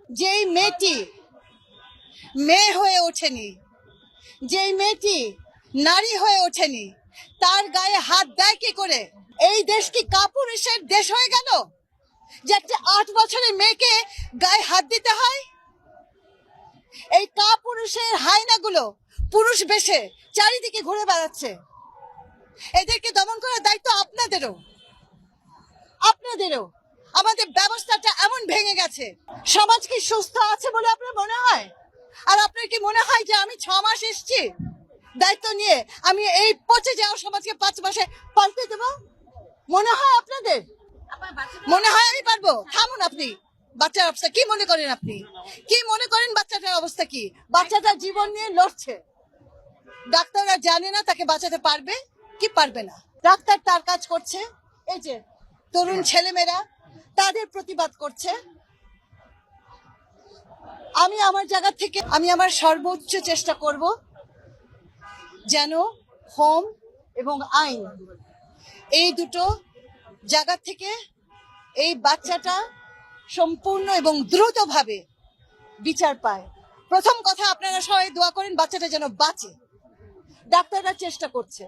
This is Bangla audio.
যেই মেয়েটি মেয়ে হয়ে ওঠেনি, যেই মেয়েটি নারী হয়ে ওঠেনি, তার গায়ে হাত দেয় কি করে? এই দেশ কি কাপুরুষের দেশ হয়ে গেল যে একটা 8 বছরের মেয়েকে গায়ে হাত দিতে হয়? এই কাপুরুষের হায়নাগুলো পুরুষ বেশে চারিদিকে ঘুরে বেড়াচ্ছে। এদেরকে দমন করার দায়িত্ব আপনাদেরও। আমাদের ব্যবস্থাটা এমন ভেঙে গেছে। সমাজ কি সুস্থ আছে বলে আপনার মনে হয়? আর আপনার কি মনে হয় যে আমি 6 মাস এসেছি দায়িত্ব নিয়ে, আমি এই পচে যাওয়া সমাজকে 5 মাসে পাল্টে দেব? মনে হয় আপনাদের? মনে হয় আমি পারবো? থামুন আপনি। বাচ্চার অবস্থা কি মনে করেন আপনি? কি মনে করেন বাচ্চাটার অবস্থা কি? বাচ্চাটা জীবন নিয়ে লড়ছে। ডাক্তাররা জানে না তাকে বাঁচাতে পারবে কি পারবে না। ডাক্তার তার কাজ করছে, এই যে তরুণ ছেলেমেয়েরা তাদের প্রতিবাদ করছে। আমি আমার জায়গা থেকে আমি আমার সর্বোচ্চ চেষ্টা করব যেন হোম এবং আইন এই দুটো জায়গা থেকে এই বাচ্চাটা সম্পূর্ণ এবং দ্রুতভাবে বিচার পায়। প্রথম কথা, আপনারা সবাই দোয়া করেন বাচ্চাটা যেন বাঁচে। ডাক্তাররা চেষ্টা করছে।